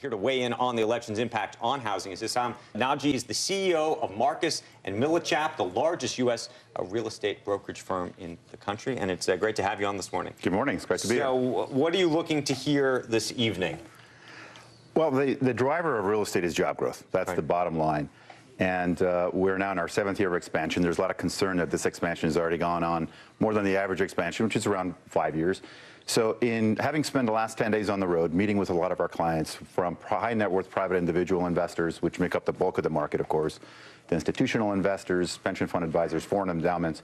Here to weigh in on the election's impact on housing is Hessam. Nadji is the CEO of Marcus and Millichap, the largest U.S. Real estate brokerage firm in the country. And it's great to have you on this morning. Good morning. It's great to be here. So what are you looking to hear this evening? Well, the driver of real estate is job growth. That's the bottom line. And we're now in our 7th year of expansion. There's a lot of concern that this expansion has already gone on more than the average expansion, which is around 5 years. So in having spent the last 10 days on the road, meeting with a lot of our clients, from high net worth private individual investors, which make up the bulk of the market, of course, to institutional investors, pension fund advisors, foreign endowments,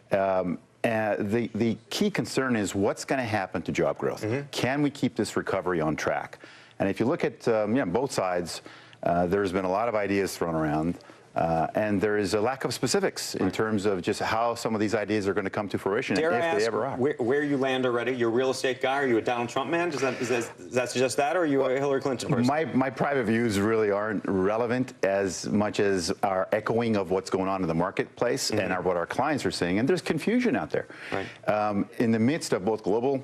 the key concern is what's going to happen to job growth. Can we keep this recovery on track? And if you look at both sides, there's been a lot of ideas thrown around. And there is a lack of specifics in terms of just how some of these ideas are going to come to fruition, if they ever are. Where you land already? You're a real estate guy? Are you a Donald Trump man? Does that suggest that, or are you a Hillary Clinton person? My private views really aren't relevant as much as our echoing of what's going on in the marketplace and what our clients are seeing. And there's confusion out there. In the midst of both global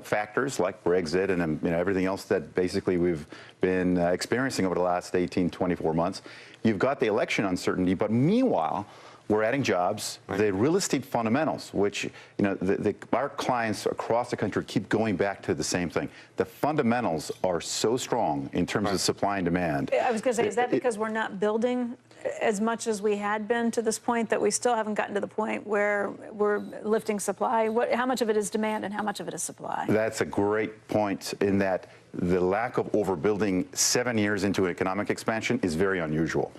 factors like Brexit and everything else that basically we've been experiencing over the last 18, 24 months, you've got the election uncertainty, but meanwhile, we're adding jobs. The real estate fundamentals, which our clients across the country keep going back to the same thing. The fundamentals are so strong in terms of supply and demand. I was going to say, is that because we're not building as much as we had been to this point, that we still haven't gotten to the point where we're lifting supply? How much of it is demand and how much of it is supply? That's a great point, in that the lack of overbuilding 7 years into an economic expansion is very unusual.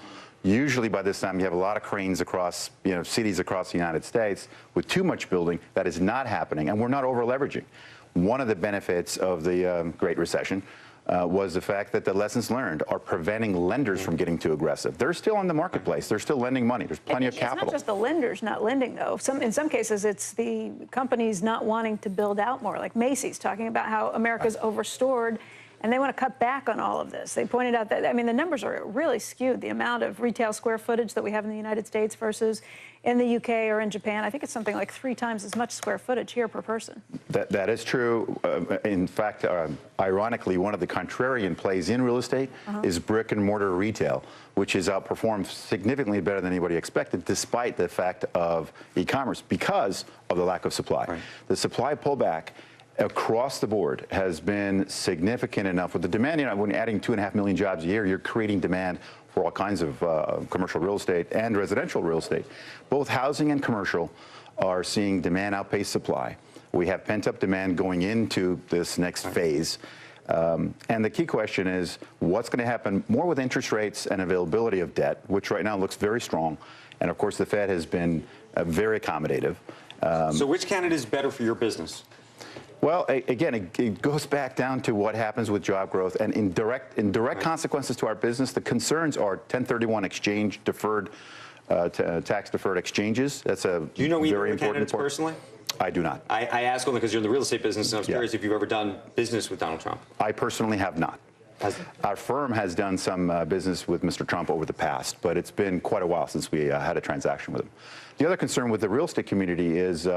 Usually by this time you have a lot of cranes across cities across the United States with too much building. That is not happening, and we're not over leveraging. One of the benefits of the Great Recession was the fact that the lessons learned are preventing lenders from getting too aggressive. They're still in the marketplace. They're still lending money. There's plenty of capital. It's not just the lenders not lending, though. In some cases, it's the companies not wanting to build out more, like Macy's talking about how America's overstored, and they want to cut back on all of this. They pointed out that, the numbers are really skewed. The amount of retail square footage that we have in the United States versus in the UK or in Japan, I think it's something like 3 times as much square footage here per person. That is true. In fact, ironically, one of the contrarian plays in real estate is brick and mortar retail, which has outperformed significantly better than anybody expected, despite the fact of e-commerce, because of the lack of supply. The supply pullback across the board has been significant enough with the demand. When adding 2.5 million jobs a year, you're creating demand for all kinds of commercial real estate and residential real estate. Both housing and commercial are seeing demand outpace supply. We have pent-up demand going into this next phase. And the key question is, what's going to happen more with interest rates and availability of debt, which right now looks very strong. And of course, the Fed has been very accommodative. So which candidate is better for your business? Well, again, it goes back down to what happens with job growth and in direct consequences to our business. The concerns are 1031 exchange deferred, tax deferred exchanges. That's a Do you know either very of the candidates important personally? I do not. I ask only because you're in the real estate business, and I was curious if you've ever done business with Donald Trump. I personally have not. Our firm has done some business with Mr. Trump over the past, but it's been quite a while since we had a transaction with him. The other concern with the real estate community is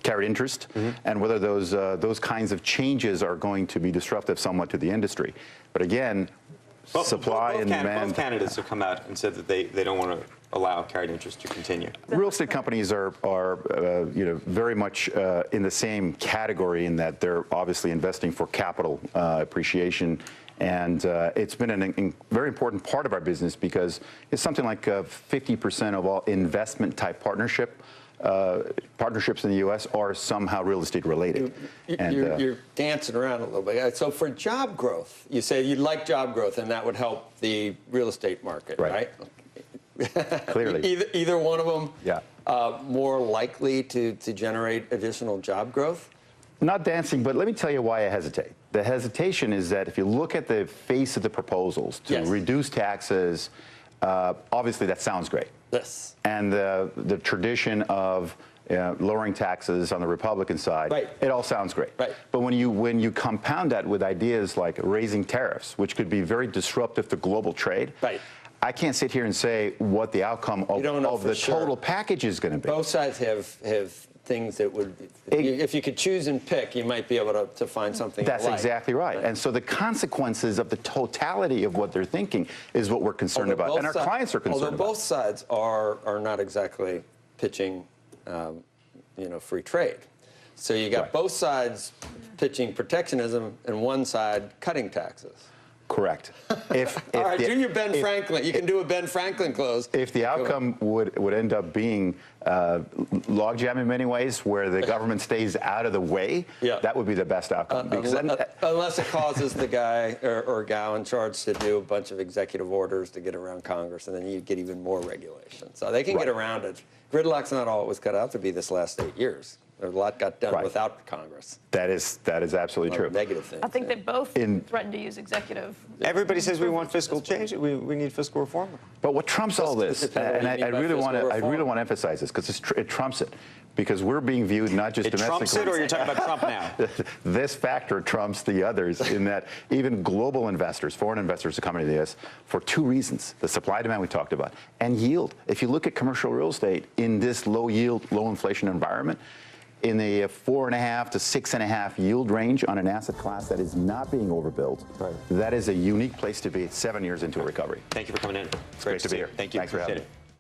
carried interest and whether those kinds of changes are going to be disruptive somewhat to the industry. But again, supply and demand. Both candidates have come out and said that they don't want to allow carried interest to continue. Real estate companies are very much in the same category, in that they're obviously investing for capital appreciation. And it's been a very important part of our business, because it's something like 50% of all investment-type partnerships in the U.S. are somehow real estate related. You're dancing around a little bit. So for job growth, you say you'd like job growth, and that would help the real estate market, right? Clearly. Either one of them more likely to generate additional job growth? Not dancing, but let me tell you why I hesitate. The hesitation is that if you look at the face of the proposals to reduce taxes, obviously that sounds great. Yes. And the tradition of lowering taxes on the Republican side, it all sounds great. But when you compound that with ideas like raising tariffs, which could be very disruptive to global trade, I can't sit here and say what the outcome of the total package is going to be. Both sides have things that would, if you could choose and pick, you might be able to find something That's you like. exactly right. And so the consequences of the totality of what they're thinking is what we're concerned about, and our clients are concerned about. Although both sides are not exactly pitching, free trade. So you got both sides pitching protectionism and one side cutting taxes. Correct. All right, do your Ben Franklin. You can do a Ben Franklin close. If the outcome would end up being logjam in many ways, where the government stays out of the way, that would be the best outcome. Unless it causes the guy or gal in charge to do a bunch of executive orders to get around Congress, and then you get even more regulation. So they can get around it. Gridlock's not all it was cut out to be this last 8 years. A lot got done without Congress. That is absolutely true. Negative things. I think they both threatened to use executive. Everybody says we want fiscal change. We need fiscal reform. But what trumps all this, and I really want to emphasize this because it trumps it, because we're being viewed not just domestically. Trumps it, or you're talking about Trump now? This factor trumps the others in that even global investors, foreign investors, are coming to this for two reasons: the supply demand we talked about, and yield. If you look at commercial real estate in this low yield, low inflation environment, in the 4.5 to 6.5 yield range on an asset class that is not being overbuilt, that is a unique place to be 7 years into a recovery. Thank you for coming in. It's great to be here. Thank you. Thanks for having me.